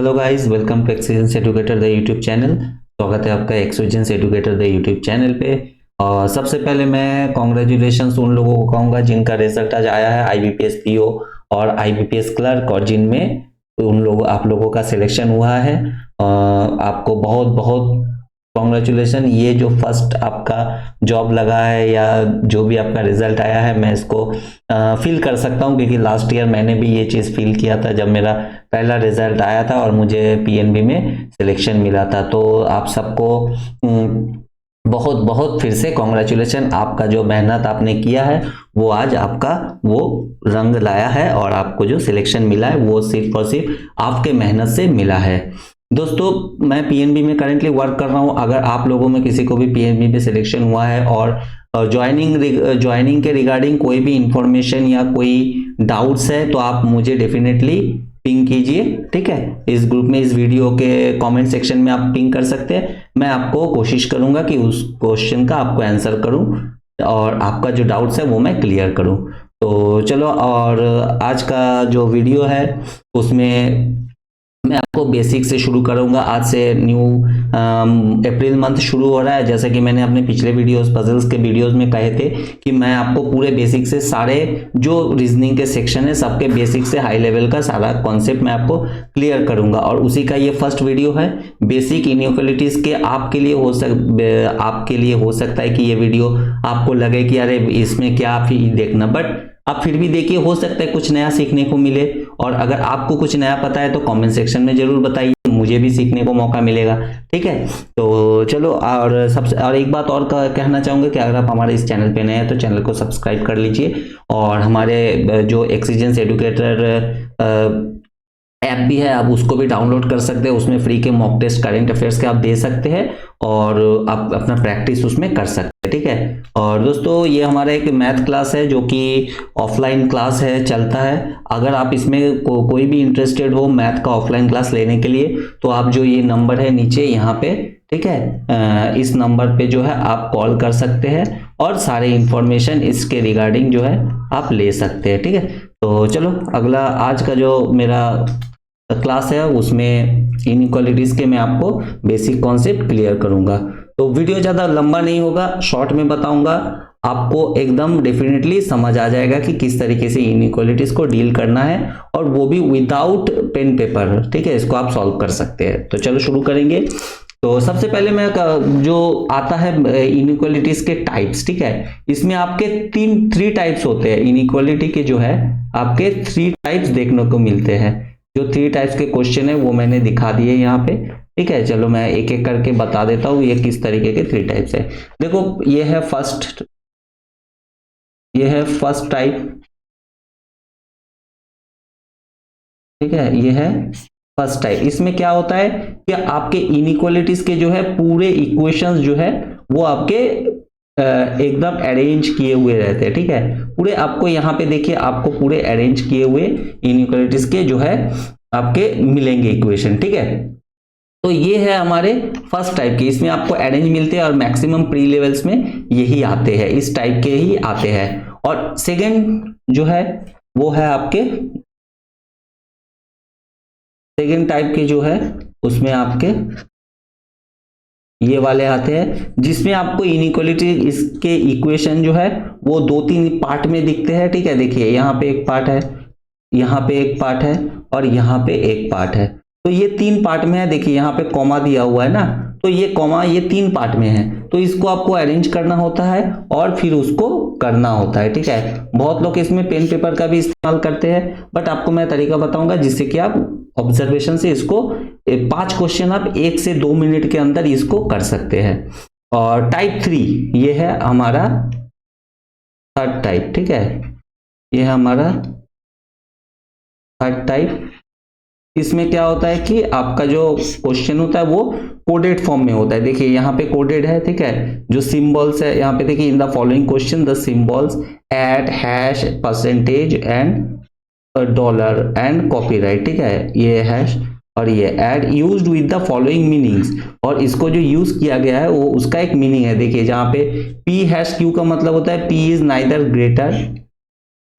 Hello guys, welcome to experience educator the YouTube channel. स्वागत है आपका experience educator the YouTube channel पे। और सबसे पहले मैं कॉन्ग्रेचुलेशंस उन लोगों को कहूँगा जिनका रिजल्ट आज आया है आईबीपीएस पीओ और आईबीपीएस क्लर्क, और जिनमें आप लोगों का सिलेक्शन हुआ है। आपको बहुत बहुत कॉन्ग्रेचुलेशन। ये जो फर्स्ट आपका जॉब लगा है या जो भी आपका रिजल्ट आया है, मैं इसको फील कर सकता हूँ, क्योंकि लास्ट ईयर मैंने भी ये चीज़ फील किया था जब मेरा पहला रिजल्ट आया था और मुझे पीएनबी में सिलेक्शन मिला था। तो आप सबको बहुत बहुत फिर से कॉन्ग्रेचुलेशन। आपका जो मेहनत आपने किया है वो आज आपका वो रंग लाया है, और आपको जो सिलेक्शन मिला है वो सिर्फ और सिर्फ आपके मेहनत से मिला है। दोस्तों, मैं पीएनबी में करेंटली वर्क कर रहा हूं। अगर आप लोगों में किसी को भी पीएनबी में सिलेक्शन हुआ है और ज्वाइनिंग के रिगार्डिंग कोई भी इंफॉर्मेशन या कोई डाउट्स है, तो आप मुझे डेफिनेटली पिंग कीजिए। ठीक है, इस ग्रुप में, इस वीडियो के कमेंट सेक्शन में आप पिंग कर सकते हैं। मैं आपको कोशिश करूंगा कि उस क्वेश्चन का आपको आंसर करूं और आपका जो डाउट्स है वो मैं क्लियर करूं। तो चलो, और आज का जो वीडियो है उसमें मैं आपको बेसिक से शुरू करूंगा। आज से न्यू अप्रैल मंथ शुरू हो रहा है। जैसे कि मैंने अपने पिछले वीडियोस, पजल्स के वीडियोस में कहे थे कि मैं आपको पूरे बेसिक से सारे जो रीजनिंग के सेक्शन है सबके बेसिक से हाई लेवल का सारा कॉन्सेप्ट मैं आपको क्लियर करूंगा, और उसी का ये फर्स्ट वीडियो है। बेसिक इनइक्वालिटीज के आपके लिए हो सकता है कि ये वीडियो आपको लगे कि अरे इसमें क्या आप देखना, बट आप फिर भी देखिए, हो सकता है कुछ नया सीखने को मिले। और अगर आपको कुछ नया पता है तो कमेंट सेक्शन में जरूर बताइए, मुझे भी सीखने को मौका मिलेगा। ठीक है, तो चलो, और एक बात और कहना चाहूंगा कि अगर आप हमारे इस चैनल पे नए हैं तो चैनल को सब्सक्राइब कर लीजिए, और हमारे जो एक्सपीरियंस एडुकेटर ऐप भी है, आप उसको भी डाउनलोड कर सकते हैं। उसमें फ्री के मॉक टेस्ट, करंट अफेयर्स के आप दे सकते हैं और आप अपना प्रैक्टिस उसमें कर सकते हैं। ठीक है, और दोस्तों ये हमारा एक मैथ क्लास है जो कि ऑफलाइन क्लास है, चलता है। अगर आप इसमें कोई भी इंटरेस्टेड हो मैथ का ऑफलाइन क्लास लेने के लिए, तो आप जो ये नंबर है नीचे यहाँ पे, ठीक है, इस नंबर पे जो है आप कॉल कर सकते हैं और सारे इंफॉर्मेशन इसके रिगार्डिंग जो है आप ले सकते हैं। ठीक है, तो चलो, अगला आज का जो मेरा क्लास है उसमें इनइक्वालिटीज के मैं आपको बेसिक कॉन्सेप्ट क्लियर करूंगा। तो वीडियो ज़्यादा लंबा नहीं होगा, शॉर्ट में बताऊंगा, आपको एकदम डेफिनेटली समझ आ जाएगा कि किस तरीके से इनइक्वालिटीज को डील करना है, और वो भी विदाउट पेन पेपर। ठीक है, इसको आप सॉल्व कर सकते हैं। तो चलो शुरू करेंगे। तो सबसे पहले मैं जो आता है इनइक्वालिटीज के टाइप्स, ठीक है, इसमें आपके थ्री टाइप्स होते हैं। इनइक्वालिटी के जो है आपके 3 टाइप्स देखने को मिलते हैं। जो 3 टाइप्स के क्वेश्चन है वो मैंने दिखा दिए यहाँ पे। ठीक है, चलो मैं एक एक करके बता देता हूँ ये किस तरीके के 3 टाइप्स है। देखो, ये है फर्स्ट टाइप। ठीक है, ये है फर्स्ट टाइप। इसमें क्या होता है कि आपके इनइक्वालिटीज के जो है पूरे इक्वेशंस जो है वो आपके एकदम अरेंज किए हुए रहते हैं। ठीक है, पूरे आपको यहाँ पे देखिए, आपको पूरे अरेंज किए हुए इनइक्वालिटीज के जो है आपके मिलेंगे इक्वेशन। ठीक है, तो ये है हमारे फर्स्ट टाइप के। इसमें आपको अरेंज मिलते हैं और मैक्सिमम प्री लेवल्स में यही आते हैं, इस टाइप के ही आते हैं। और सेकेंड जो है वो है आपके सेकेंड टाइप के जो है उसमें आपके ये वाले आते हैं, जिसमें आपको इनइक्वालिटी इसके इक्वेशन जो है वो 2-3 पार्ट में दिखते हैं। ठीक है, देखिए यहाँ पे एक पार्ट है, यहाँ पे एक पार्ट है और यहाँ पे एक पार्ट है। तो ये 3 पार्ट में है। देखिए यहाँ पे कॉमा दिया हुआ है ना, तो ये कॉमा ये 3 पार्ट में है। तो इसको आपको अरेंज करना होता है और फिर उसको करना होता है। ठीक है, बहुत लोग इसमें पेन पेपर का भी इस्तेमाल करते हैं, बट आपको मैं तरीका बताऊंगा जिससे कि आप ऑब्जर्वेशन से इसको 5 क्वेश्चन आप 1 से 2 मिनट के अंदर इसको कर सकते हैं। और टाइप 3 ये है हमारा थर्ड टाइप। ठीक है, ये है हमारा थर्ड टाइप। इसमें क्या होता है कि आपका जो क्वेश्चन होता है वो कोडेड फॉर्म में होता है। देखिए यहाँ पे कोडेड है। ठीक है, जो सिंबल्स है यहाँ पे देखिए, in the following question the symbols at hash percentage and dollar and copyright. ठीक है, ये हैश और ये at used with the following meanings, और इसको जो यूज किया गया है वो उसका एक मीनिंग है। देखिए जहाँ पे पी हैश क्यू का मतलब होता है P is neither greater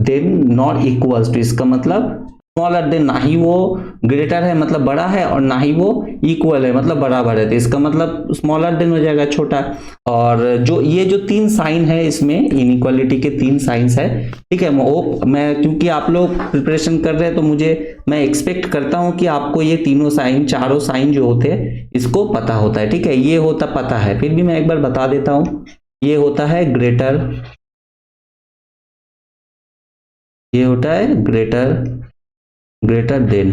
than not equals to, इसका मतलब स्मॉलर देन, ना ही वो ग्रेटर है मतलब बड़ा है, और ना ही वो इक्वल है मतलब बराबर है, तो इसका मतलब स्मॉलर देन हो जाएगा छोटा। और जो ये जो तीन साइन है इसमें, इनइक्वालिटी के तीन साइंस है, ठीक है। मैं क्योंकि आप लोग प्रिपरेशन कर रहे हैं तो मैं एक्सपेक्ट करता हूं कि आपको ये तीनों साइन, चारों साइन जो होते हैं इसको पता होता है, ठीक है। ये होता पता है, फिर भी मैं एक बार बता देता हूं। ये होता है ग्रेटर, ये होता है ग्रेटर, ग्रेटर देन,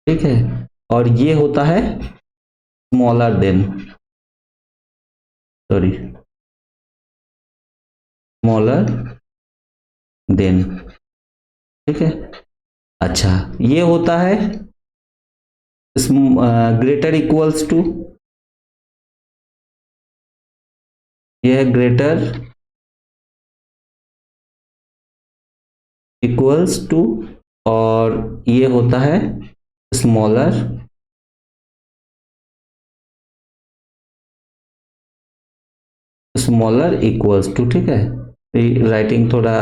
ठीक है। और ये होता है smaller than, sorry, smaller than, ठीक है। अच्छा, ये होता है ग्रेटर इक्वल्स टू, ये है ग्रेटर इक्वल्स टू, और ये होता है स्मॉलर, स्मॉलर इक्वल्स टू, ठीक है। राइटिंग थोड़ा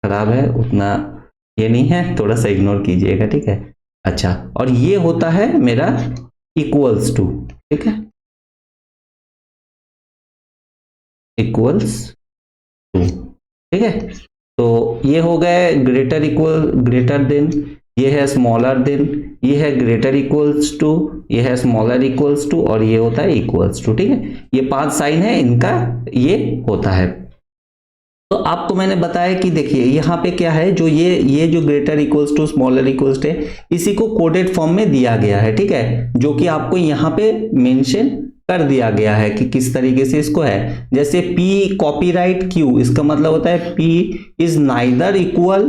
खराब है, उतना ये नहीं है, थोड़ा सा इग्नोर कीजिएगा, ठीक है। अच्छा, और ये होता है मेरा इक्वल्स टू, ठीक है, इक्वल्स टू, ठीक है। तो ये हो गए ग्रेटर इक्वल, ग्रेटर देन, ये है स्मॉलर देन, ये है ग्रेटर इक्वल्स टू, ये है स्मॉलर इक्वल्स टू, और ये होता है इक्वल्स टू, ठीक है। ये पांच साइन है इनका, ये होता है। तो आपको मैंने बताया कि देखिए यहाँ पे क्या है, जो ये जो greater equals to smaller equals to है, इसी को कोडेड फॉर्म में दिया गया है, ठीक है, जो कि आपको यहाँ पे मेंशन कर दिया गया है कि किस तरीके से इसको है। जैसे P कॉपीराइट Q, इसका मतलब होता है P is neither equal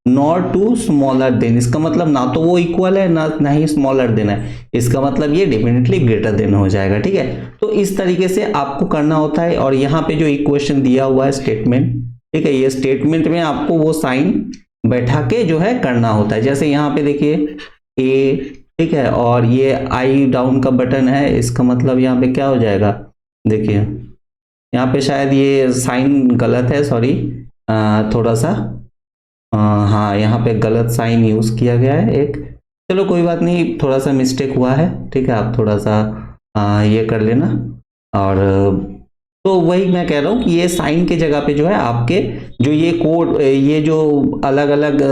nor to smaller than, इसका मतलब ना तो वो इक्वल है ना ही स्मॉलर देन है, इसका मतलब ये डेफिनेटली ग्रेटर देन हो जाएगा, ठीक है। तो इस तरीके से आपको करना होता है। और यहाँ पे जो इक्वेशन दिया हुआ है स्टेटमेंट, ठीक है, ये स्टेटमेंट में आपको वो साइन बैठा के जो है करना होता है। जैसे यहाँ पे देखिए ए, ठीक है, और ये आई डाउन का बटन है, इसका मतलब यहाँ पे क्या हो जाएगा, देखिए यहाँ पे शायद ये साइन गलत है, सॉरी, थोड़ा सा, हाँ यहाँ पे गलत साइन यूज किया गया है एक, चलो कोई बात नहीं, थोड़ा सा मिस्टेक हुआ है, ठीक है, आप थोड़ा सा ये कर लेना। और तो वही मैं कह रहा हूँ कि ये साइन के जगह पे जो है आपके जो ये कोड, ये जो अलग अलग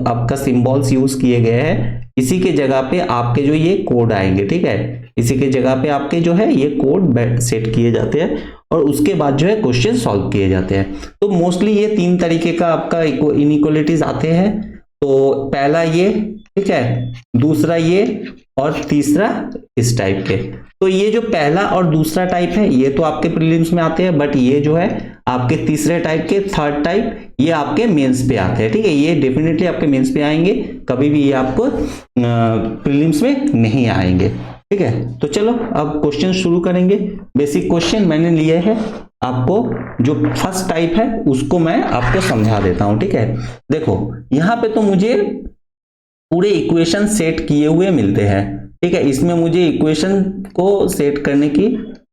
आपका सिंबल्स यूज किए गए हैं, इसी के जगह पे आपके जो ये कोड आएंगे, ठीक है, इसी के जगह पे आपके जो है ये कोड सेट किए जाते हैं, और उसके बाद जो है क्वेश्चन सॉल्व किए जाते हैं। तो मोस्टली ये तीन तरीके का आपका इनइक्वालिटीज आते हैं। तो पहला ये, ठीक है, दूसरा ये, और तीसरा इस टाइप के। तो ये जो पहला और दूसरा टाइप है ये तो आपके प्रीलिम्स में आते हैं, बट ये जो है आपके तीसरे टाइप के, थर्ड टाइप, ये आपके मेंस पे आते हैं, ठीक है, ये डेफिनेटली आपके मेंस पे आएंगे, कभी भी ये आपको प्रीलिम्स में नहीं आएंगे, ठीक है। तो चलो अब क्वेश्चन शुरू करेंगे। बेसिक क्वेश्चन मैंने लिए है, आपको जो फर्स्ट टाइप है उसको मैं आपको समझा देता हूं, ठीक है। देखो यहां पे तो मुझे पूरे इक्वेशन सेट किए हुए मिलते हैं, ठीक है, इसमें मुझे इक्वेशन को सेट करने की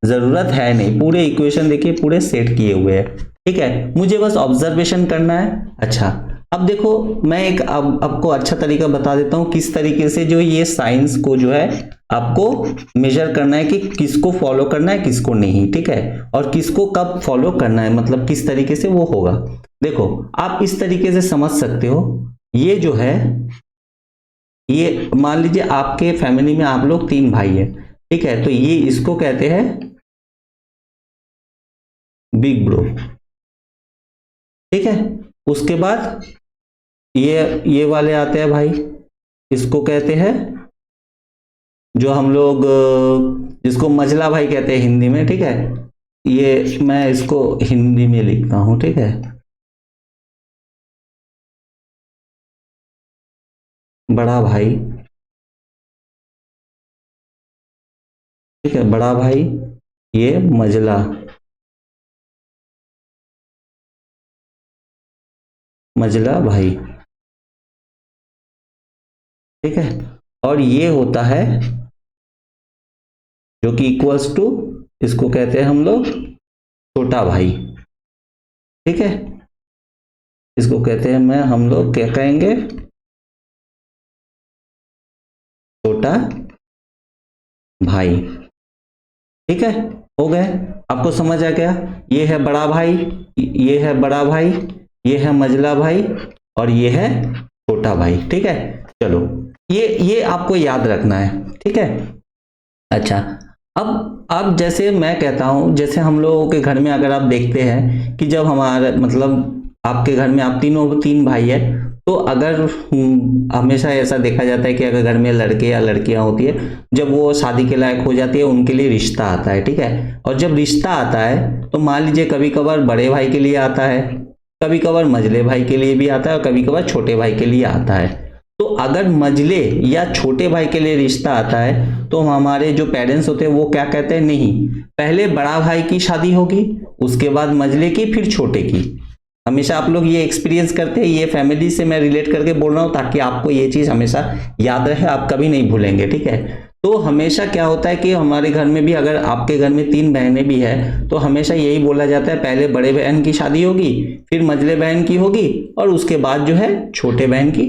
जरूरत है नहीं, पूरे इक्वेशन देखिए पूरे सेट किए हुए हैं, ठीक है, मुझे बस ऑब्जर्वेशन करना है। अच्छा, अब देखो मैं एक आपको अच्छा तरीका बता देता हूं किस तरीके से जो ये साइंस को जो है आपको मेजर करना है कि किसको फॉलो करना है किसको नहीं, ठीक है, और किसको कब फॉलो करना है, मतलब किस तरीके से वो होगा। देखो आप इस तरीके से समझ सकते हो, ये जो है, ये मान लीजिए आपके फैमिली में आप लोग तीन भाई हैं, ठीक है, तो ये इसको कहते हैं बिग ब्रो, ठीक है। उसके बाद ये वाले आते हैं भाई, इसको कहते हैं, जो हम लोग जिसको मझला भाई कहते हैं हिंदी में, ठीक है, ये मैं इसको हिंदी में लिखता हूं, ठीक है, बड़ा भाई, ठीक है, बड़ा भाई, ये मझला, मझला भाई, ठीक है। और ये होता है जो कि इक्वल्स टू, इसको कहते हैं हम लोग छोटा भाई, ठीक है, इसको कहते हैं, मैं हम लोग क्या कहेंगे, छोटा भाई। ठीक है, हो गए, आपको समझ आ गया। ये है बड़ा भाई, ये है बड़ा भाई, ये है मझला भाई और ये है छोटा भाई। ठीक है, चलो ये आपको याद रखना है। ठीक है, अच्छा, अब जैसे मैं कहता हूं, जैसे हम लोगों के घर में अगर आप देखते हैं कि जब हमारे मतलब आपके घर में आप तीन भाई है, तो अगर हमेशा ऐसा देखा जाता है कि अगर घर में लड़के या लड़कियां होती है, जब वो शादी के लायक हो जाती है उनके लिए रिश्ता आता है। ठीक है, और जब रिश्ता आता है तो मान लीजिए कभी कभार बड़े भाई के लिए आता है, कभी कभार मझले भाई के लिए भी आता है और कभी कभार छोटे भाई के लिए आता है। तो अगर मझले या छोटे भाई के लिए रिश्ता आता है तो हमारे जो पेरेंट्स होते हैं वो क्या कहते हैं, नहीं, पहले बड़ा भाई की शादी होगी, उसके बाद मझले की, फिर छोटे की। हमेशा आप लोग ये एक्सपीरियंस करते हैं, ये फैमिली से मैं रिलेट करके बोल रहा हूं ताकि आपको ये चीज हमेशा याद रहे, आप कभी नहीं भूलेंगे। ठीक है, तो हमेशा क्या होता है कि हमारे घर में भी, अगर आपके घर में 3 बहनें भी है तो हमेशा यही बोला जाता है, पहले बड़े बहन की शादी होगी, फिर मझले बहन की होगी और उसके बाद जो है छोटे बहन की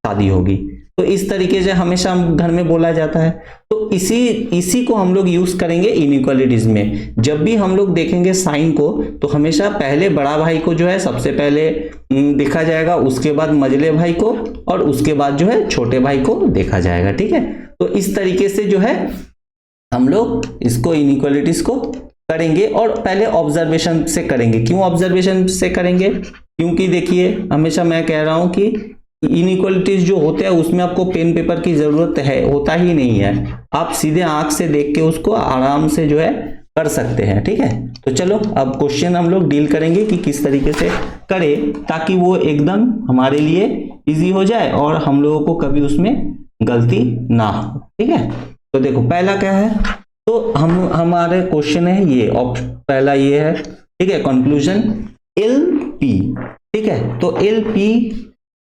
शादी होगी। तो इस तरीके से हमेशा घर में बोला जाता है। तो इसी को हम लोग यूज करेंगे इनइक्वालिटीज में। जब भी हम लोग देखेंगे साइन को, तो हमेशा पहले बड़ा भाई को जो है सबसे पहले देखा जाएगा, उसके बाद मझले भाई को और उसके बाद जो है छोटे भाई को देखा जाएगा। ठीक है, तो इस तरीके से जो है हम लोग इसको इनइक्वालिटीज को करेंगे और पहले ऑब्जर्वेशन से करेंगे। क्यों ऑब्जर्वेशन से करेंगे? क्योंकि देखिए हमेशा मैं कह रहा हूं कि इनइक्वालिटीज जो होते हैं उसमें आपको पेन पेपर की जरूरत है, होता ही नहीं है, आप सीधे आंख से देख के उसको आराम से जो है कर सकते हैं। ठीक है, तो चलो अब क्वेश्चन हम लोग डील करेंगे कि किस तरीके से करें ताकि वो एकदम हमारे लिए इजी हो जाए और हम लोगों को कभी उसमें गलती ना हो। ठीक है, तो देखो पहला क्या है, तो हमारे क्वेश्चन है ये पहला ये है। ठीक है, कंक्लूजन LP। ठीक है, तो LP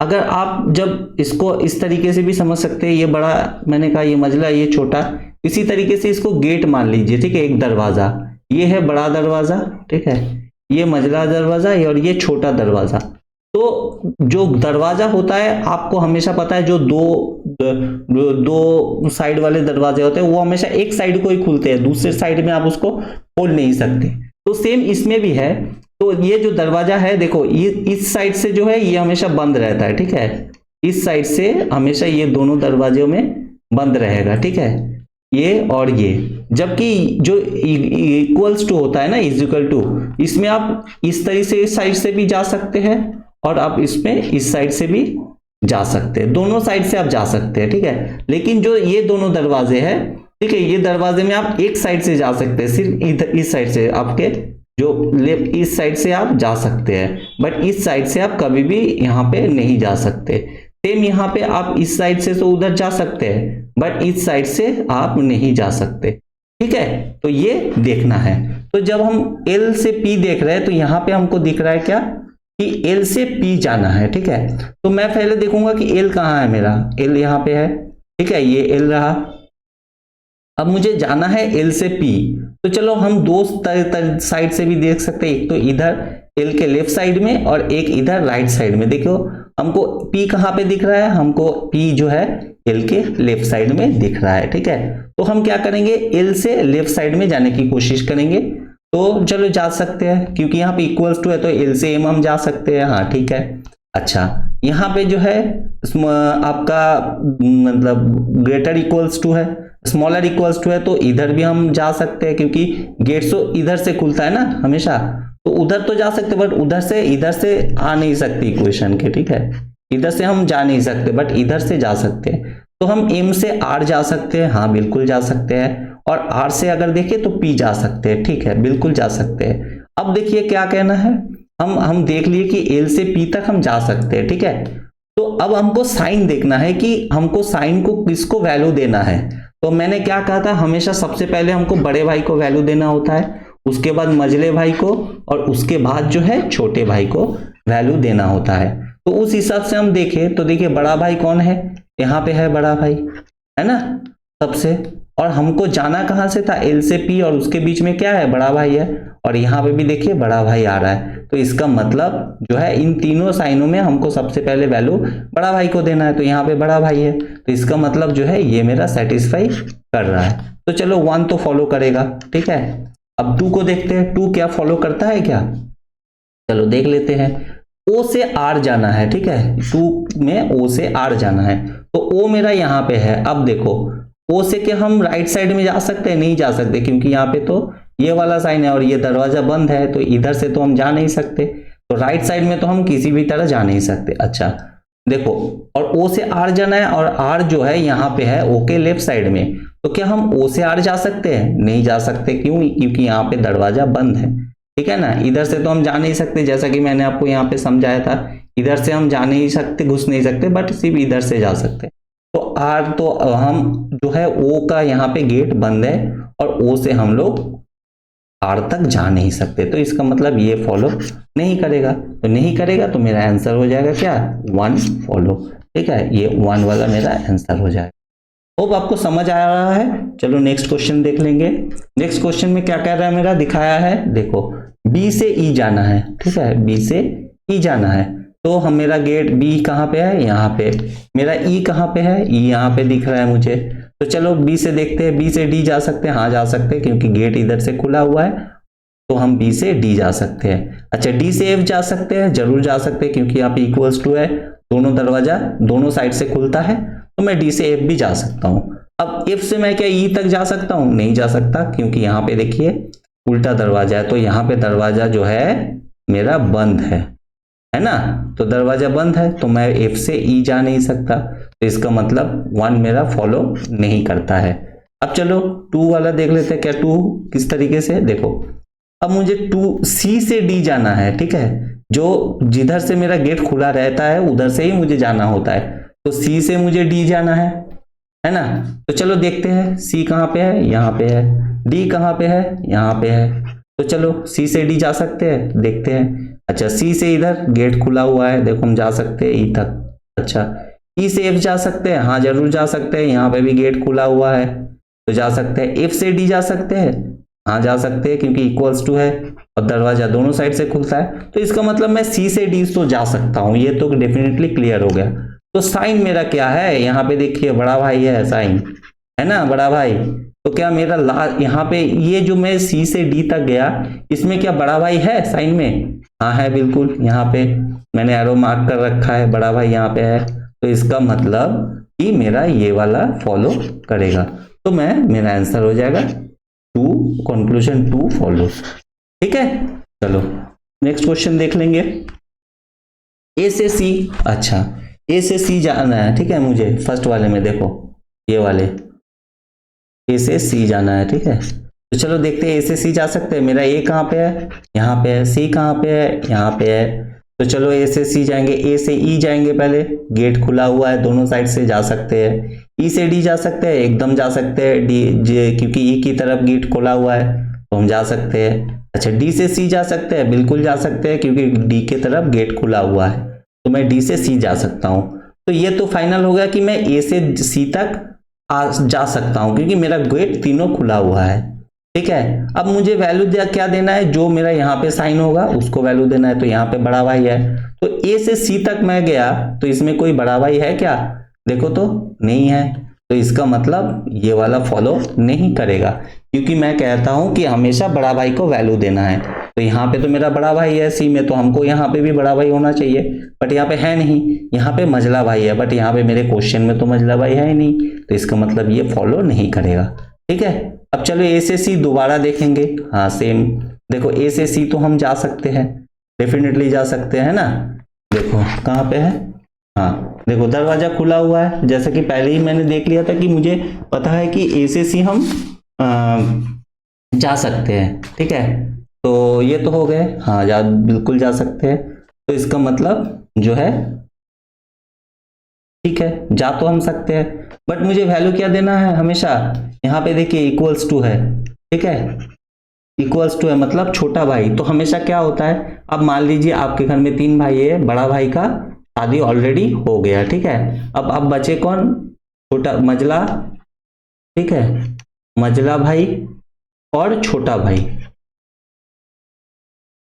अगर आप जब इसको इस तरीके से भी समझ सकते हैं, ये बड़ा मैंने कहा, ये मझला, ये छोटा, इसी तरीके से इसको गेट मान लीजिए। ठीक है, एक दरवाजा, ये है बड़ा दरवाजा, ठीक है, ये मझला दरवाजा और ये छोटा दरवाजा। तो जो दरवाजा होता है आपको हमेशा पता है, जो दो साइड वाले दरवाजे होते हैं वो हमेशा एक साइड को ही खुलते हैं, दूसरे साइड में आप उसको खोल नहीं सकते। तो सेम इसमें भी है। तो ये जो दरवाजा है देखो, ये इस साइड से जो है ये हमेशा बंद रहता है। ठीक है, इस साइड से हमेशा ये दोनों दरवाजों में बंद रहेगा। ठीक है, ये और ये, जबकि जो इक्वल्स टू होता है ना, इज इक्वल टू, इसमें आप इस तरीके से इस साइड से भी जा सकते हैं और आप इसमें इस साइड से भी जा सकते हैं, दोनों साइड से आप जा सकते हैं। ठीक है, लेकिन जो ये दोनों दरवाजे हैं, ठीक है, ये दरवाजे में आप एक साइड से जा सकते हैं, सिर्फ इधर इस साइड से, आपके जो लेफ्ट इस साइड से आप जा सकते हैं, बट इस साइड से आप कभी भी यहाँ पे नहीं जा सकते। सेम यहाँ पे आप इस साइड से तो उधर जा सकते हैं, बट इस साइड से आप नहीं जा सकते। ठीक है, तो ये देखना है। तो जब हम L से P देख रहे हैं तो यहाँ पे हमको दिख रहा है क्या कि L से P जाना है। ठीक है, तो मैं पहले देखूंगा कि L कहाँ है मेरा, L यहाँ पे है। ठीक है, ये L रहा। अब मुझे जाना है L से P, तो चलो हम दो साइड से भी देख सकते हैं, एक तो इधर L के लेफ्ट साइड में और एक इधर राइट साइड में। देखो हमको P कहाँ पे दिख रहा है, हमको P जो है L के लेफ्ट साइड में दिख रहा है। ठीक है, तो हम क्या करेंगे, L से लेफ्ट साइड में जाने की कोशिश करेंगे। तो चलो जा सकते हैं, क्योंकि यहाँ पे इक्वल्स टू है तो L से M हम जा सकते हैं। हाँ ठीक है, अच्छा, यहाँ पे जो है आपका मतलब ग्रेटर इक्वल्स टू है, स्मॉलर इक्वल्स टू है, तो इधर भी हम जा सकते हैं, क्योंकि गेट तो इधर से खुलता है ना हमेशा, तो उधर तो जा सकते, बट उधर से इधर से आ नहीं सकती इक्वेशन के। ठीक है, इधर से हम जा नहीं सकते, बट इधर से जा सकते हैं। तो हम M से R जा सकते हैं, हाँ बिल्कुल जा सकते हैं, और R से अगर देखें तो P जा सकते हैं। ठीक है, बिल्कुल जा सकते हैं। अब देखिए क्या कहना है, हम देख लिए कि L से P तक हम जा सकते हैं। ठीक है, तो अब हमको साइन देखना है कि हमको साइन को किसको वैल्यू देना है। तो मैंने क्या कहा था, हमेशा सबसे पहले हमको बड़े भाई को वैल्यू देना होता है, उसके बाद मझले भाई को, और उसके बाद जो है छोटे भाई को वैल्यू देना होता है। तो उस हिसाब से हम देखें तो देखिए बड़ा भाई कौन है, यहाँ पे है बड़ा भाई, है ना सबसे, और हमको जाना कहां से था, एल से पी, और उसके बीच में क्या है, बड़ा भाई है, और यहाँ पे भी देखिए बड़ा भाई आ रहा है। तो इसका मतलब जो है इन तीनों साइनों में हमको सबसे पहले वैल्यू बड़ा भाई को देना है, तो यहाँ पे बड़ा भाई है, तो इसका मतलब जो है ये मेरा सेटिस्फाई कर रहा है। तो चलो 1 तो फॉलो करेगा, ठीक है। अब 2 को देखते हैं, 2 क्या फॉलो करता है क्या, चलो देख लेते हैं। ओ से आर जाना है, ठीक है, 2 में ओ से आर जाना है, तो ओ मेरा यहाँ पे है। अब देखो ओ से क्या हम राइट साइड में जा सकते हैं, नहीं जा सकते, क्योंकि यहाँ पे तो ये वाला साइन है और ये दरवाजा बंद है, तो इधर से तो हम जा नहीं सकते, तो राइट साइड में तो हम किसी भी तरह जा नहीं सकते। अच्छा देखो, और ओ से आर जाना है, और आर जो है यहाँ पे है ओ के लेफ्ट साइड में, तो क्या हम ओ से आर जा सकते हैं, नहीं जा सकते, क्यों, क्योंकि यहाँ पे दरवाजा बंद है, ठीक है ना। इधर से तो हम जा नहीं सकते, जैसा कि मैंने आपको यहाँ पे समझाया था, इधर से हम जा नहीं सकते, घुस नहीं सकते, बट सिर्फ इधर से जा सकते। तो आर तो हम जो है ओ का यहाँ पे गेट बंद है, और ओ से हम लोग आर तक जा नहीं सकते, तो इसका मतलब ये फॉलो नहीं करेगा, तो नहीं करेगा तो मेरा आंसर हो जाएगा क्या, 1 फॉलो, ठीक है, ये 1 वाला मेरा आंसर हो जाएगा। होप आपको समझ आ रहा है। चलो नेक्स्ट क्वेश्चन देख लेंगे। नेक्स्ट क्वेश्चन में क्या कह रहा है, मेरा दिखाया है, देखो बी से ई जाना है, ठीक है, बी से ई जाना है, तो हम मेरा गेट बी कहाँ पे है, यहाँ पे, मेरा ई कहाँ पे है, ई यहाँ पे दिख रहा है मुझे, तो चलो बी से देखते हैं, बी से डी जा सकते हैं, हाँ जा सकते हैं, क्योंकि गेट इधर से खुला हुआ है, तो हम बी से डी जा सकते हैं। अच्छा डी से एफ जा सकते हैं, जरूर जा सकते हैं, क्योंकि यहाँ पे इक्वल्स टू है, दोनों दरवाजा दोनों साइड से खुलता है, तो मैं डी से एफ भी जा सकता हूं। अब एफ से मैं क्या ई तक जा सकता हूं, नहीं जा सकता, क्योंकि यहाँ पे देखिए उल्टा दरवाजा है, तो यहाँ पे दरवाजा जो है मेरा बंद है ना, तो दरवाजा बंद है, तो मैं एफ से ई जा नहीं सकता, तो इसका मतलब 1 मेरा फॉलो नहीं करता है। अब चलो 2 वाला देख लेते हैं, क्या 2 किस तरीके से, देखो अब मुझे 2 सी से डी जाना है, ठीक है, जो जिधर से मेरा गेट खुला रहता है उधर से ही मुझे जाना होता है, तो सी से मुझे डी जाना है ना, तो चलो देखते हैं सी कहाँ पे है, यहाँ पे है, डी कहाँ पे है, यहाँ पे है, तो चलो सी से डी जा सकते हैं, देखते हैं। अच्छा सी से इधर गेट खुला हुआ है, देखो हम जा सकते हैं ई तक। अच्छा ई से एफ जा सकते हैं, हाँ जरूर जा सकते हैं, यहाँ पे भी गेट खुला हुआ है, तो जा सकते हैं। एफ से डी जा सकते हैं, हाँ जा सकते हैं, क्योंकि इक्वल्स टू है और दरवाजा दोनों साइड से खुलता है, तो इसका मतलब मैं सी से डी तो जा सकता हूं, ये तो डेफिनेटली क्लियर हो गया। तो साइन मेरा क्या है, यहाँ पे देखिए बड़ा भाई है, साइन है ना, बड़ा भाई, तो क्या मेरा यहाँ पे ये जो मैं सी से डी तक गया, इसमें क्या बड़ा भाई है साइन में, हाँ है बिल्कुल, यहाँ पे मैंने एरो मार्क कर रखा है, बड़ा भाई यहाँ पे है, तो इसका मतलब कि मेरा ये वाला फॉलो करेगा, तो मेरा आंसर हो जाएगा 2, कंक्लूजन 2 फॉलोस, ठीक है। चलो नेक्स्ट क्वेश्चन देख लेंगे। ए से सी, अच्छा ए से सी जाना है, ठीक है, मुझे फर्स्ट वाले में देखो ये वाले ए से सी जाना है, ठीक है, तो चलो देखते हैं ए से सी जा सकते हैं, मेरा ए कहाँ पे है, यहाँ पे है, सी कहाँ पे है, यहाँ पे है, तो चलो ए से सी जाएंगे, ए से ई जाएंगे, पहले गेट खुला हुआ है, दोनों साइड से जा सकते हैं। ई से डी जा सकते हैं, एकदम जा सकते हैं, डी क्योंकि ई की तरफ गेट खुला हुआ है, तो हम जा सकते हैं। अच्छा डी से सी जा सकते हैं, बिल्कुल जा सकते हैं, क्योंकि डी की तरफ गेट खुला हुआ है, तो मैं डी से सी जा सकता हूं। तो ये तो फाइनल हो गया कि मैं ए से सी तक जा सकता हूं, क्योंकि मेरा गेट तीनों खुला हुआ है, ठीक है। अब मुझे वैल्यू क्या देना है, जो मेरा यहाँ पे साइन होगा उसको वैल्यू देना है, तो यहाँ पे बड़ा भाई है, तो ए से सी तक मैं गया, तो इसमें कोई बड़ा भाई है क्या, देखो तो नहीं है, तो इसका मतलब ये वाला फॉलो नहीं करेगा, क्योंकि मैं कहता हूं कि हमेशा बड़ा भाई को वैल्यू देना है, तो यहाँ पे तो मेरा बड़ा भाई है सी में, तो हमको यहाँ पे भी बड़ा भाई होना चाहिए, बट यहाँ पे है नहीं, यहाँ पे मझला भाई है, बट यहाँ पे मेरे क्वेश्चन में तो मझला भाई है ही नहीं, तो इसका मतलब ये फॉलो नहीं करेगा, ठीक है। अब चलो ए से सी दोबारा देखेंगे, हाँ सेम, देखो ए से सी तो हम जा सकते हैं, डेफिनेटली जा सकते हैं ना, देखो कहाँ पे है, हाँ देखो दरवाजा खुला हुआ है, जैसे कि पहले ही मैंने देख लिया था कि मुझे पता है कि ए से सी हम जा सकते हैं, ठीक है, तो ये तो हो गए, हाँ बिल्कुल जा सकते हैं, तो इसका मतलब जो है ठीक है, जा तो हम सकते हैं, बट मुझे वैल्यू क्या देना है हमेशा, यहाँ पे देखिए इक्वल्स टू है, ठीक है, इक्वल्स टू है मतलब छोटा भाई, तो हमेशा क्या होता है, अब मान लीजिए आपके घर में 3 भाई है, बड़ा भाई का शादी ऑलरेडी हो गया, ठीक है, अब बचे कौन, छोटा मझला, ठीक है, मझला भाई और छोटा भाई,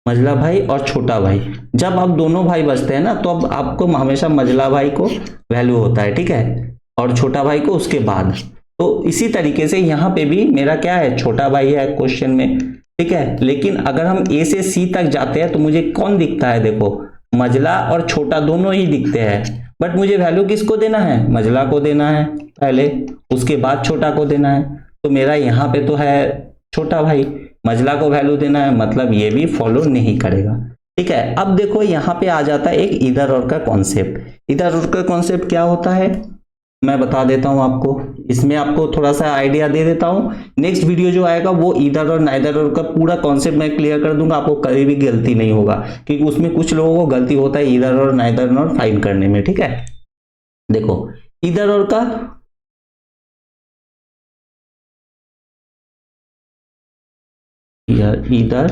मझला भाई और छोटा भाई। जब आप दोनों भाई बचते हैं ना तो अब आपको हमेशा मझला भाई को वैल्यू होता है, ठीक है, और छोटा भाई को उसके बाद। तो इसी तरीके से यहाँ पे भी मेरा क्या है, छोटा भाई है क्वेश्चन में, ठीक है। लेकिन अगर हम ए से सी तक जाते हैं तो मुझे कौन दिखता है, देखो मझला और छोटा दोनों ही दिखते हैं, बट मुझे वैल्यू किसको देना है, मझला को देना है पहले, उसके बाद छोटा को देना है। तो मेरा यहाँ पे तो है छोटा भाई, मझला को वैल्यू देना है, मतलब ये भी फॉलो नहीं करेगा, ठीक है। अब देखो यहाँ पे आ जाता है एक इधर और का कॉन्सेप्ट। इधर और का कॉन्सेप्ट क्या होता है मैं बता देता हूं आपको, इसमें आपको थोड़ा सा आइडिया दे देता हूं। नेक्स्ट वीडियो जो आएगा वो इधर और नाइदर और का पूरा कॉन्सेप्ट मैं क्लियर कर दूंगा, आपको कभी भी गलती नहीं होगा, क्योंकि उसमें कुछ लोगों को गलती होता है इधर और नाइदर और फाइंड करने में, ठीक है। देखो इधर और का इधर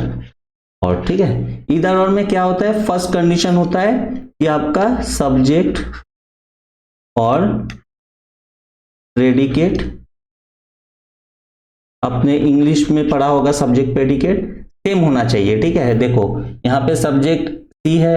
और, ठीक है, इधर और में क्या होता है, फर्स्ट कंडीशन होता है कि आपका सब्जेक्ट और प्रेडिकेट, आपने इंग्लिश में पढ़ा होगा सब्जेक्ट प्रेडिकेट सेम होना चाहिए, ठीक है। देखो यहाँ पे सब्जेक्ट सी है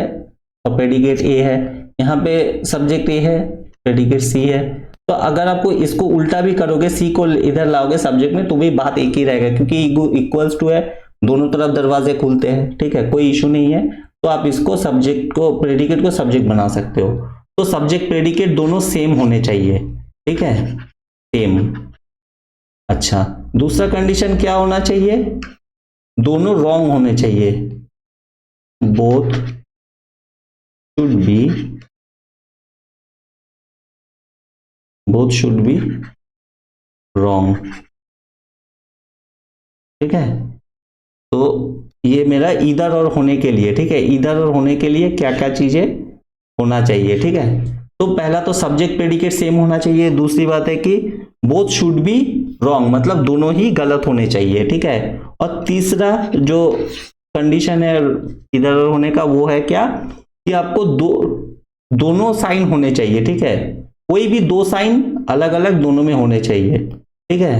और प्रेडिकेट ए है, यहाँ पे सब्जेक्ट ए है प्रेडिकेट सी है। तो अगर आपको इसको उल्टा भी करोगे, सी को इधर लाओगे सब्जेक्ट में, तो भी बात एक ही रहेगा, क्योंकि इक्वल्स टू है, दोनों तरफ दरवाजे खुलते हैं, ठीक है, कोई इशू नहीं है। तो आप इसको सब्जेक्ट को, प्रेडिकेट को सब्जेक्ट बना सकते हो। तो सब्जेक्ट प्रेडिकेट दोनों सेम होने चाहिए, ठीक है, सेम। अच्छा, दूसरा कंडीशन क्या होना चाहिए, दोनों रॉन्ग होने चाहिए, बोथ शुड बी रॉन्ग, ठीक है। तो ये मेरा इधर और होने के लिए, ठीक है, इधर और होने के लिए क्या क्या चीजें होना चाहिए, ठीक है। तो पहला तो सब्जेक्ट प्रेडिकेट सेम होना चाहिए, दूसरी बात है कि बोथ शुड बी रॉन्ग, मतलब दोनों ही गलत होने चाहिए, ठीक है। और तीसरा जो कंडीशन है इधर और होने का वो है क्या, कि आपको दोनों साइन होने चाहिए, ठीक है, कोई भी दो साइन अलग अलग दोनों में होने चाहिए, ठीक है।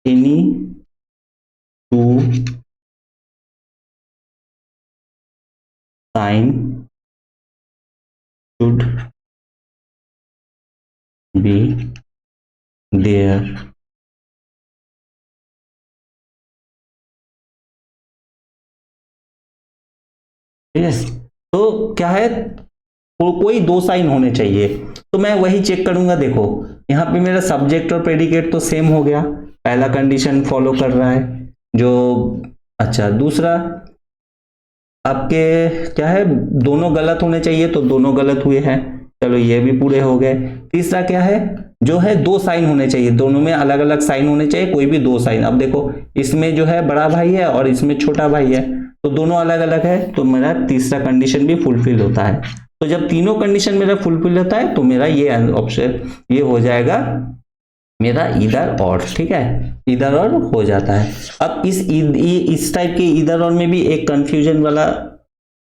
Any two sign should be there, ठीक है। तो क्या है, कोई दो साइन होने चाहिए। तो मैं वही चेक करूंगा, देखो यहाँ पे मेरा सब्जेक्ट और प्रेडिकेट तो सेम हो गया, पहला कंडीशन फॉलो कर रहा है जो। अच्छा, दूसरा आपके क्या है, दोनों गलत होने चाहिए, तो दोनों गलत हुए हैं, चलो ये भी पूरे हो गए। तीसरा क्या है, जो है दो साइन होने चाहिए, दोनों में अलग अलग साइन होने चाहिए, कोई भी दो साइन। अब देखो इसमें जो है बड़ा भाई है और इसमें छोटा भाई है, तो दोनों अलग अलग है, तो मेरा तीसरा कंडीशन भी फुलफिल होता है। तो जब तीनों कंडीशन मेरा फुलफिल होता है तो मेरा ये ऑप्शन ये हो जाएगा मेरा इधर और, ठीक है, इधर और हो जाता है। अब इस टाइप के इधर और में भी एक कंफ्यूजन वाला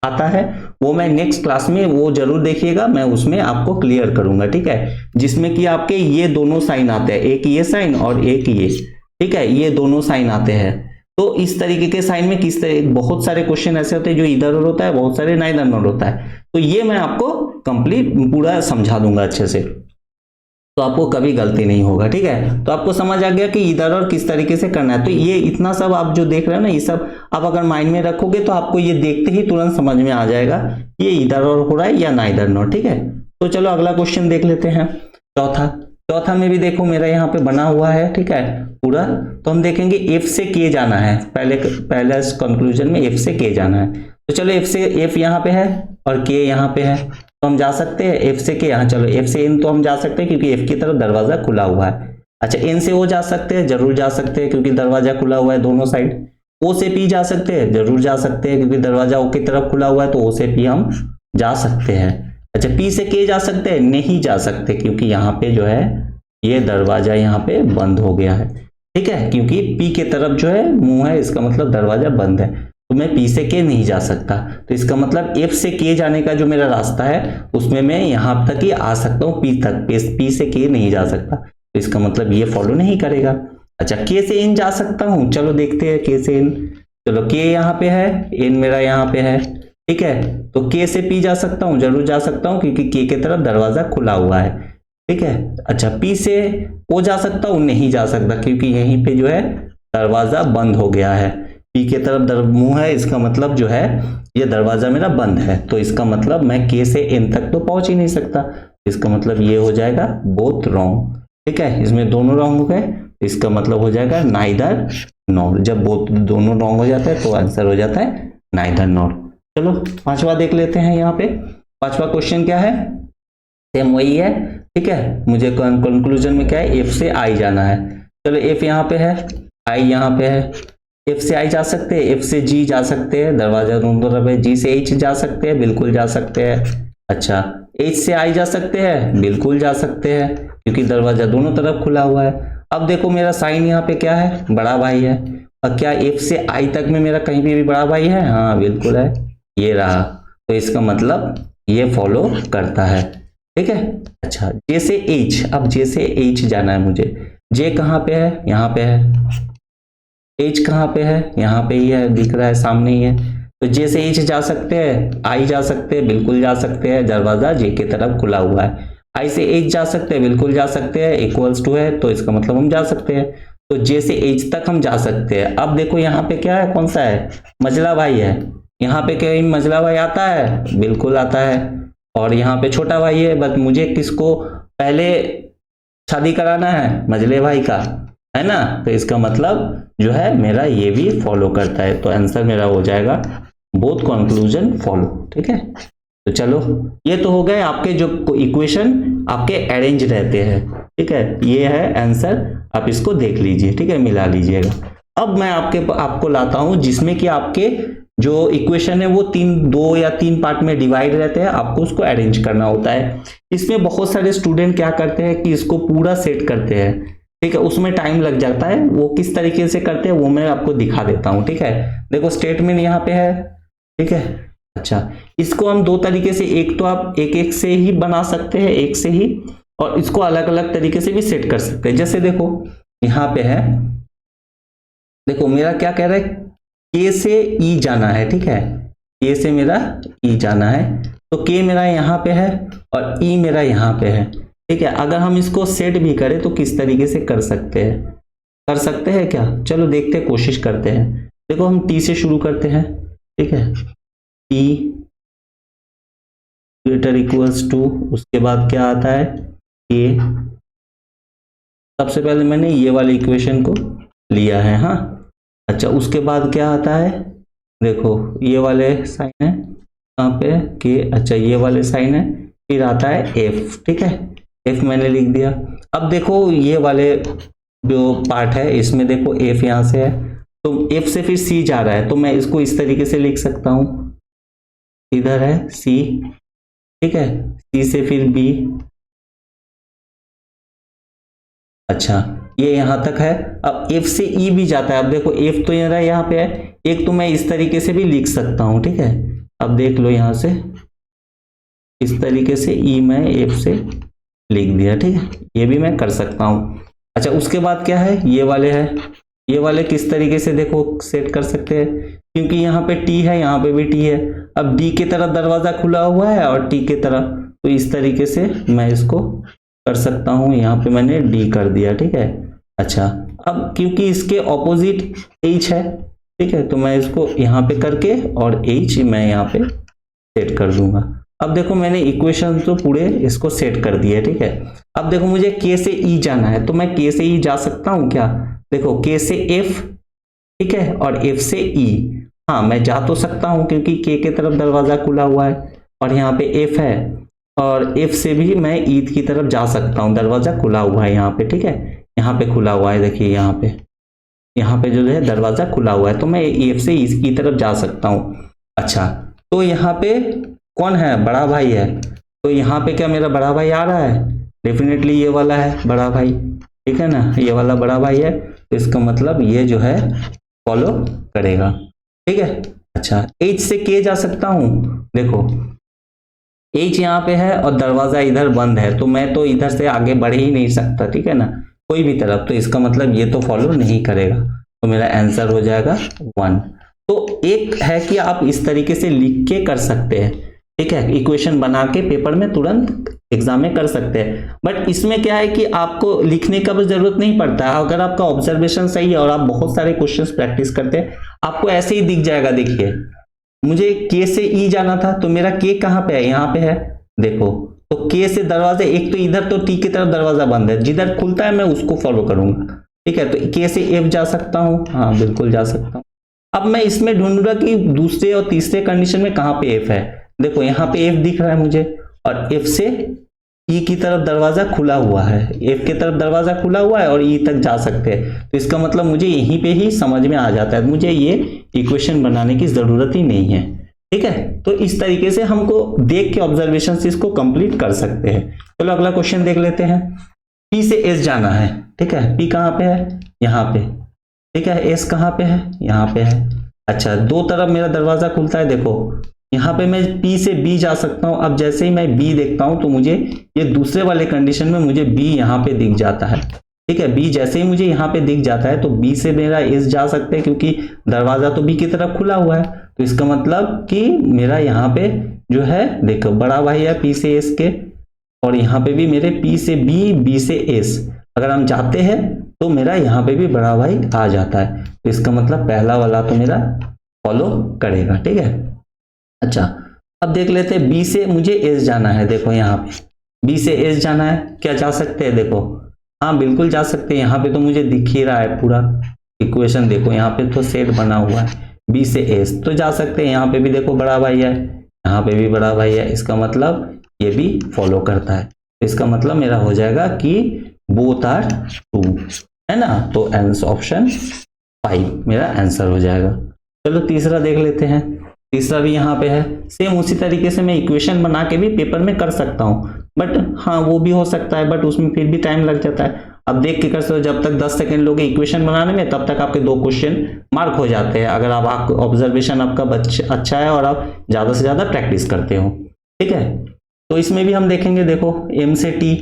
आता है, वो मैं नेक्स्ट क्लास में वो जरूर देखिएगा, मैं उसमें आपको क्लियर करूंगा, ठीक है, जिसमें कि आपके ये दोनों साइन आते हैं, एक ये साइन और एक ये, ठीक है, ये दोनों साइन आते हैं। तो इस तरीके के साइन में किस तरह बहुत सारे क्वेश्चन ऐसे होते हैं जो इधर और होता है, बहुत सारे नाइदर और होता है। तो ये मैं आपको कंप्लीट पूरा समझा दूंगा अच्छे से, तो आपको कभी गलती नहीं होगा, ठीक है। तो आपको समझ आ गया कि इधर और किस तरीके से करना है। तो ये इतना सब आप जो देख रहे हैं ना, ये सब आप अगर माइंड में रखोगे तो आपको ये देखते ही तुरंत समझ में आ जाएगा ये इधर और हो रहा है या नाइदर नॉर, ठीक है। तो चलो अगला क्वेश्चन देख लेते हैं, चौथा में भी देखो मेरा यहाँ पे बना हुआ है, ठीक है, पूरा। तो हम देखेंगे एफ से के जाना है, पहले कंक्लूजन में एफ से के जाना है। तो चलो एफ यहाँ पे है और के यहाँ पे है, तो हम जा सकते हैं एफ से के यहाँ, चलो एफ से एन तो हम जा सकते हैं क्योंकि एफ की तरफ दरवाजा खुला हुआ है। अच्छा, एन से ओ जा सकते हैं, जरूर जा सकते हैं क्योंकि दरवाजा खुला हुआ है दोनों साइड। ओ से पी जा सकते हैं, जरूर जा सकते हैं क्योंकि दरवाजा ओ की तरफ खुला हुआ है, तो ओ से पी हम जा सकते हैं। अच्छा, पी से के जा सकते हैं, नहीं जा सकते क्योंकि यहाँ पे जो है ये दरवाजा यहाँ पे बंद हो गया है, ठीक है, क्योंकि पी के तरफ जो है मुंह है, इसका मतलब दरवाजा बंद है, तो मैं पी से के नहीं जा सकता। तो इसका मतलब एफ से के जाने का जो मेरा रास्ता है उसमें मैं यहां तक ही आ सकता हूं, पी तक, पी से के नहीं जा सकता। तो इसका मतलब ये फॉलो नहीं करेगा। अच्छा, के से इन जा सकता हूं, चलो देखते हैं के से इन। चलो के यहाँ पे है, इन मेरा यहाँ पे है, ठीक है। तो के से पी जा सकता हूँ, जरूर जा सकता हूँ क्योंकि के की तरफ दरवाजा खुला हुआ है, ठीक है। अच्छा, पी से ओ जा सकता हूँ, नहीं जा सकता क्योंकि यहीं पे जो है दरवाजा बंद हो गया है। पी के तरफ मुंह है, इसका मतलब जो है ये दरवाजा मेरा बंद है, तो इसका मतलब मैं के से एन तक तो पहुंच ही नहीं सकता। इसका मतलब ये हो जाएगा बोथ रॉन्ग, ठीक है। इसमें दोनों रॉन्ग हो गए, इसका मतलब हो जाएगा नाइदर नॉर। जब बोथ दोनों रॉन्ग हो जाता है तो आंसर हो जाता है नाइदर नॉर। चलो पांचवा देख लेते हैं। यहाँ पे पांचवा क्वेश्चन क्या है, सेम वही है, ठीक है। मुझे कंक्लूजन में क्या है, एफ से आई जाना है। चलो एफ यहाँ पे है, आई यहाँ पे है। एफ से आई जा सकते हैं, एफ से जी जा सकते हैं, दरवाजा दोनों तरफ है। जी से एच जा सकते हैं, बिल्कुल जा सकते हैं। अच्छा, एच से आई जा सकते हैं, बिल्कुल जा सकते हैं क्योंकि दरवाजा दोनों तरफ खुला हुआ है। अब देखो मेरा साइन यहाँ पे क्या है, बड़ा भाई है। और क्या एफ से आई तक में मेरा कहीं पे भी बड़ा भाई है, हाँ बिल्कुल है, ये रहा। तो इसका मतलब ये फॉलो करता है, ठीक है। अच्छा, जे से एच, अब जे से एच जाना है मुझे। जे कहाँ पे है, यहाँ पे है। एच कहाँ पे है, यहाँ पे ही है, दिख रहा है, सामने ही है। तो जे से एच जा सकते हैं, आई जा सकते हैं, बिल्कुल जा सकते हैं, दरवाजा जे की तरफ खुला हुआ है। आई से एच जा सकते हैं, बिल्कुल जा सकते हैं, इक्वल्स टू है तो इसका मतलब हम जा सकते हैं। तो जे से एच तक हम जा सकते हैं। अब देखो यहाँ पे क्या है, कौन सा है, मझला भाई है। यहाँ पे कहीं मझला भाई आता है, बिल्कुल आता है। और यहाँ पे छोटा भाई है, बस मुझे किसको पहले शादी कराना है, मझले भाई का, है ना। तो इसका मतलब जो है मेरा ये भी फॉलो करता है, तो आंसर मेरा हो जाएगा बोथ कंक्लूजन फॉलो, ठीक है। तो चलो ये तो हो गए आपके जो इक्वेशन आपके अरेंज रहते हैं, ठीक है। ये है आंसर, आप इसको देख लीजिए, ठीक है, मिला लीजिएगा। अब मैं आपको लाता हूं जिसमें कि आपके जो इक्वेशन है वो दो या तीन पार्ट में डिवाइड रहते हैं, आपको उसको अरेंज करना होता है। इसमें बहुत सारे स्टूडेंट क्या करते हैं कि इसको पूरा सेट करते हैं, ठीक है, उसमें टाइम लग जाता है। वो किस तरीके से करते हैं वो मैं आपको दिखा देता हूं, ठीक है। देखो स्टेटमेंट यहाँ पे है, ठीक है। अच्छा, इसको हम दो तरीके से, एक तो आप एक से ही बना सकते हैं, एक से ही, और इसको अलग अलग तरीके से भी सेट कर सकते हैं। जैसे देखो यहाँ पे है, देखो मेरा क्या कह रहा है, के से ई जाना है, ठीक है। के से मेरा ई जाना है, तो के मेरा यहाँ पे है और ई मेरा यहाँ पे है, ठीक है। अगर हम इसको सेट भी करें तो किस तरीके से कर सकते हैं क्या, चलो देखते हैं, कोशिश करते हैं। देखो हम टी से शुरू करते हैं, ठीक है। टी ग्रेटर इक्वल्स टू, उसके बाद क्या आता है, के। सबसे पहले मैंने ये वाले इक्वेशन को लिया है, हाँ। अच्छा, उसके बाद क्या आता है, देखो ये वाले साइन है यहाँ पे के, अच्छा ये वाले साइन है, फिर आता है एफ, ठीक है। एफ मैंने लिख दिया। अब देखो ये वाले जो पार्ट है इसमें देखो एफ यहां से है, तो एफ से फिर सी जा रहा है, तो मैं इसको इस तरीके से लिख सकता हूं, इधर है सी, ठीक है, सी से फिर बी। अच्छा, ये यहां तक है। अब एफ से ई भी जाता है। अब देखो एफ तो यहाँ पे है, एक तो मैं इस तरीके से भी लिख सकता हूं, ठीक है। अब देख लो यहां से इस तरीके से ई मैं एफ से लिख दिया, ठीक है, ये भी मैं कर सकता हूं। अच्छा, उसके बाद क्या है, ये वाले है, ये वाले किस तरीके से देखो सेट कर सकते हैं, क्योंकि यहाँ पे टी है, यहाँ पे भी टी है। अब डी की तरफ दरवाजा खुला हुआ है और टी की तरफ, तो इस तरीके से मैं इसको कर सकता हूं। यहाँ पे मैंने डी कर दिया, ठीक है। अच्छा, अब क्योंकि इसके ऑपोजिट एच है, ठीक है, तो मैं इसको यहाँ पे करके और एच मैं यहाँ पे सेट कर दूंगा। अब देखो मैंने इक्वेशन तो पूरे इसको सेट कर दिया, ठीक है। अब देखो मुझे के से ई जाना है, तो मैं के से ई जा सकता हूं क्या, देखो के से एफ, ठीक है, और एफ से ई, हाँ मैं जा तो सकता हूं क्योंकि के तरफ दरवाजा खुला हुआ है और यहाँ पे एफ है, और एफ से भी मैं ई की तरफ जा सकता हूं, दरवाजा खुला हुआ है यहाँ पे, ठीक है, यहाँ पे खुला हुआ है, देखिए यहाँ पे जो है दरवाजा खुला हुआ है, तो मैं एफ से ई की तरफ जा सकता हूँ। अच्छा, तो यहाँ पे कौन है, बड़ा भाई है, तो यहाँ पे क्या मेरा बड़ा भाई आ रहा है, डेफिनेटली ये वाला है बड़ा भाई, ठीक है ना, ये वाला बड़ा भाई है, तो इसका मतलब ये जो है फॉलो करेगा, ठीक है। अच्छा, एच से के जा सकता हूं, देखो एच यहाँ पे है और दरवाजा इधर बंद है, तो मैं तो इधर से आगे बढ़ ही नहीं सकता, ठीक है ना, कोई भी तरफ, तो इसका मतलब ये तो फॉलो नहीं करेगा, तो मेरा आंसर हो जाएगा 1। तो एक है कि आप इस तरीके से लिख के कर सकते हैं, ठीक है, इक्वेशन बना के पेपर में तुरंत एग्जाम में कर सकते हैं। बट इसमें क्या है कि आपको लिखने का भी जरूरत नहीं पड़ता है। अगर आपका ऑब्जर्वेशन सही है और आप बहुत सारे क्वेश्चंस प्रैक्टिस करते हैं, आपको ऐसे ही दिख जाएगा। देखिए मुझे के से ई जाना था, तो मेरा के कहाँ पे है, यहाँ पे है, देखो। तो के से दरवाजे, एक तो इधर तो टी की तरफ दरवाजा बंद है, जिधर खुलता है मैं उसको फॉलो करूंगा, ठीक है। तो के से एफ जा सकता हूँ, हाँ बिल्कुल जा सकता हूँ। अब मैं इसमें ढूंढूंगा कि दूसरे और तीसरे कंडीशन में कहाँ पे एफ है। देखो यहाँ पे एफ दिख रहा है मुझे, और एफ से ई की तरफ दरवाजा खुला हुआ है, एफ की तरफ दरवाजा खुला हुआ है और ई तक जा सकते हैं। तो इसका मतलब मुझे यहीं पे ही समझ में आ जाता है, मुझे ये इक्वेशन बनाने की जरूरत ही नहीं है, ठीक है। तो इस तरीके से हमको देख के ऑब्जर्वेशन से इसको कंप्लीट कर सकते हैं। चलो अगला क्वेश्चन देख लेते हैं। पी से एस जाना है, ठीक है। पी कहाँ पे है, यहाँ पे, ठीक है। एस कहाँ पे है, यहाँ पे है। अच्छा, दो तरफ मेरा दरवाजा खुलता है, देखो यहाँ पे मैं P से B जा सकता हूँ। अब जैसे ही मैं B देखता हूँ तो मुझे ये दूसरे वाले कंडीशन में मुझे B यहाँ पे दिख जाता है, ठीक है। B जैसे ही मुझे यहाँ पे दिख जाता है तो B से मेरा S जा सकते हैं, क्योंकि दरवाजा तो B की तरफ खुला हुआ है। तो इसका मतलब कि मेरा यहाँ पे जो है, देखो बड़ा भाई है P से S के, और यहाँ पे भी मेरे P से B, B से S अगर हम जाते हैं तो मेरा यहाँ पे भी बड़ा भाई आ जाता है। तो इसका मतलब पहला वाला तो मेरा फॉलो करेगा, ठीक है। अच्छा, अब देख लेते हैं बी से मुझे एस जाना है। देखो यहाँ पे बी से एस जाना है, क्या जा सकते हैं, देखो हाँ बिल्कुल जा सकते हैं। यहाँ पे तो मुझे दिख ही रहा है पूरा इक्वेशन, देखो यहाँ पे तो सेट बना हुआ है, बी से एस तो जा सकते हैं। यहाँ पे भी देखो बड़ा भाई है, यहाँ पे भी बड़ा भाई है, इसका मतलब ये भी फॉलो करता है। इसका मतलब मेरा हो जाएगा कि बोथ आर ट्रू, है ना। तो आंसर ऑप्शन 5 मेरा आंसर हो जाएगा। चलो तीसरा देख लेते हैं। तीसरा भी यहाँ पे है, सेम उसी तरीके से मैं इक्वेशन बना के भी पेपर में कर सकता हूँ, बट हाँ वो भी हो सकता है, बट उसमें फिर भी टाइम लग जाता है। अब देख के कर सकते हो, जब तक 10 सेकंड लोगे इक्वेशन बनाने में, तब तक आपके 2 क्वेश्चन मार्क हो जाते हैं, अगर आप ऑब्जर्वेशन आपका अच्छा है और आप ज्यादा से ज्यादा प्रैक्टिस करते हो, ठीक है। तो इसमें भी हम देखेंगे, देखो एम से टी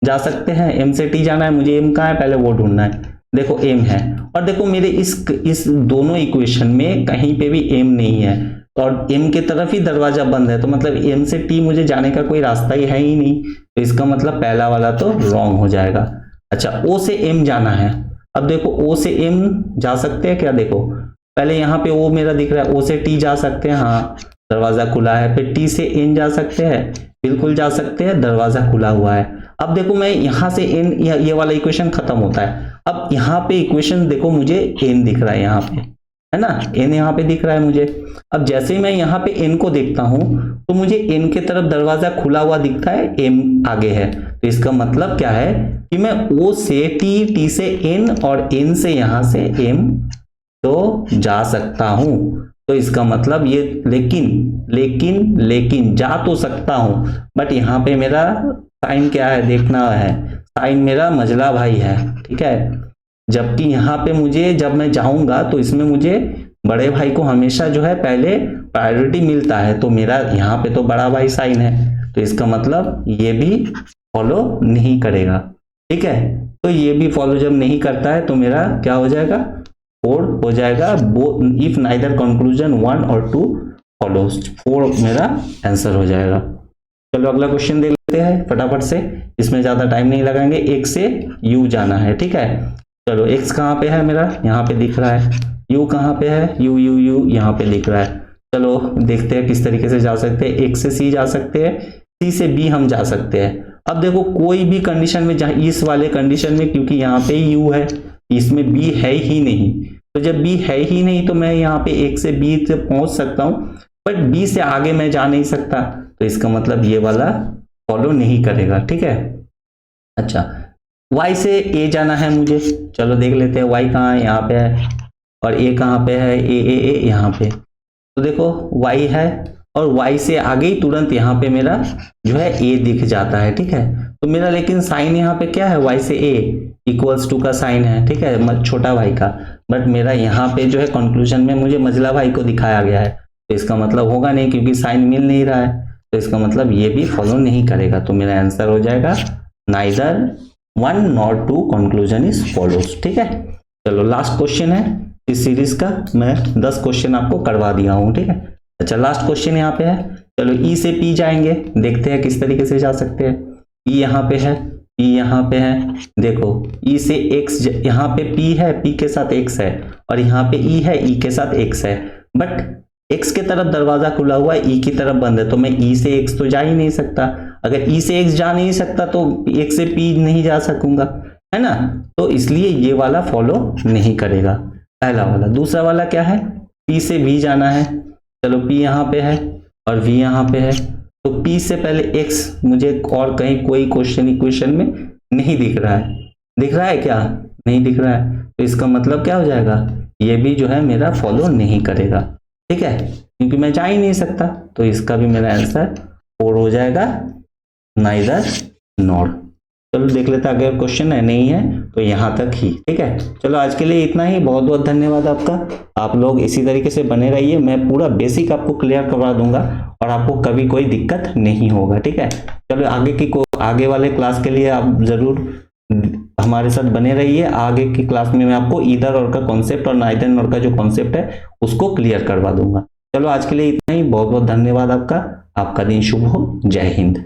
जा सकते हैं, एम से टी जाना है मुझे, एम कहाँ है पहले वो ढूंढना है। देखो एम है, और देखो मेरे इस दोनों इक्वेशन में कहीं पे भी एम नहीं है, और एम के तरफ ही दरवाजा बंद है, तो मतलब एम से टी मुझे जाने का कोई रास्ता ही है ही नहीं। तो इसका मतलब पहला वाला तो रॉन्ग हो जाएगा। अच्छा, ओ से एम जाना है। अब देखो ओ से एम जा सकते हैं क्या, देखो पहले यहाँ पे ओ मेरा दिख रहा है, ओ से टी जा सकते हैं, हाँ दरवाजा खुला है। फिर टी से एन जा सकते हैं, बिल्कुल जा सकते हैं, दरवाजा खुला हुआ है। अब देखो मैं यहाँ से एन, ये वाला इक्वेशन खत्म होता है। अब यहाँ पे इक्वेशन देखो मुझे एन दिख रहा है यहाँ पे, है ना, एन यहाँ पे दिख रहा है मुझे। अब जैसे ही मैं यहाँ पे एन को देखता हूँ तो मुझे एन के तरफ दरवाजा खुला हुआ दिखता है, एम आगे है। तो इसका मतलब क्या है कि मैं ओ से टी, टी से एन और एन से यहाँ से एम तो जा सकता हूँ। तो इसका मतलब ये लेकिन जा तो सकता हूँ, बट यहाँ पे मेरा साइन क्या है देखना है, साइन मेरा मझला भाई है, ठीक है। जबकि यहाँ पे मुझे जब मैं जाऊंगा तो इसमें मुझे बड़े भाई को हमेशा जो है पहले प्रायोरिटी मिलता है, तो मेरा यहाँ पे तो बड़ा भाई साइन है, तो इसका मतलब ये भी फॉलो नहीं करेगा, ठीक है। तो ये भी फॉलो जब नहीं करता है तो मेरा क्या हो जाएगा, 4 हो जाएगा। इफ नाइदर कंक्लूजन 1 और 2 फॉलोज, 4 मेरा आंसर हो जाएगा। चलो अगला क्वेश्चन देख लेते हैं फटाफट से, इसमें ज्यादा टाइम नहीं लगाएंगे। x से u जाना है, ठीक है। चलो x कहाँ पे है मेरा, यहाँ पे दिख रहा है। u कहाँ पे है, u यहाँ पे दिख रहा है। चलो देखते हैं किस तरीके से जा सकते हैं। x से c जा सकते हैं, c से b हम जा सकते हैं। अब देखो कोई भी कंडीशन में, जहाँ इस वाले कंडीशन में, क्योंकि यहाँ पे u है, इसमें b है ही नहीं, तो जब b है ही नहीं तो मैं यहाँ पे x से b से पहुंच सकता हूँ, बट b से आगे मैं जा नहीं सकता। तो इसका मतलब ये वाला फॉलो नहीं करेगा, ठीक है। अच्छा, y से a जाना है मुझे, चलो देख लेते हैं y कहाँ है, यहाँ पे है, और a कहाँ पे है, a यहाँ पे। तो देखो y है और y से आगे ही तुरंत यहाँ पे मेरा जो है a दिख जाता है, ठीक है। तो मेरा लेकिन साइन यहाँ पे क्या है, y से a इक्वल्स टू का साइन है, ठीक है, छोटा भाई का। बट मेरा यहाँ पे जो है कंक्लूजन में मुझे मझला भाई को दिखाया गया है, तो इसका मतलब होगा नहीं, क्योंकि साइन मिल नहीं रहा है। तो इसका मतलब ये भी फॉलो नहीं करेगा। तो मेरा आंसर हो जाएगा neither 1 not 2 conclusion is follows. ठीक है, चलो लास्ट क्वेश्चन है इस सीरीज का, मैं 10 क्वेश्चन आपको करवा दिया हूं। ठीक है, अच्छा लास्ट क्वेश्चन यहाँ पे है, चलो ई से पी जाएंगे, देखते हैं किस तरीके से जा सकते हैं। ई यहाँ पे है, पी यहाँ पे है, देखो ई से एक्स, यहाँ पे पी है, पी के साथ एक्स है, और यहाँ पे ई है, ई के साथ एक्स है, बट एक्स के तरफ दरवाजा खुला हुआ है, ई की तरफ बंद है, तो मैं ई से एक्स तो जा ही नहीं सकता। अगर ई से एक्स जा नहीं सकता तो एक्स से पी नहीं जा सकूंगा, है ना, तो इसलिए ये वाला फॉलो नहीं करेगा, पहला वाला। दूसरा वाला क्या है, पी से वी जाना है, चलो पी यहाँ पे है और वी यहाँ पे है, तो पी से पहले एक्स मुझे और कहीं कोई क्वेश्चन इक्वेशन में नहीं दिख रहा है, दिख रहा है क्या, नहीं दिख रहा है, तो इसका मतलब क्या हो जाएगा, ये भी जो है मेरा फॉलो नहीं करेगा। ठीक है, क्योंकि मैं जा ही नहीं सकता, तो इसका भी मेरा आंसर 4 हो जाएगा, नाइदर नॉर। चलो देख लेते हैं अगर क्वेश्चन है, नहीं है तो यहां तक ही। ठीक है, चलो आज के लिए इतना ही, बहुत बहुत धन्यवाद आपका। आप लोग इसी तरीके से बने रहिए, मैं पूरा बेसिक आपको क्लियर करवा दूंगा और आपको कभी कोई दिक्कत नहीं होगा। ठीक है, चलो आगे वाले क्लास के लिए आप जरूर हमारे साथ बने रहिए। आगे की क्लास में मैं आपको ईदर और का कॉन्सेप्ट और नाइदर नॉर का जो कॉन्सेप्ट है उसको क्लियर करवा दूंगा। चलो आज के लिए इतना ही, बहुत बहुत धन्यवाद आपका। आपका दिन शुभ हो, जय हिंद।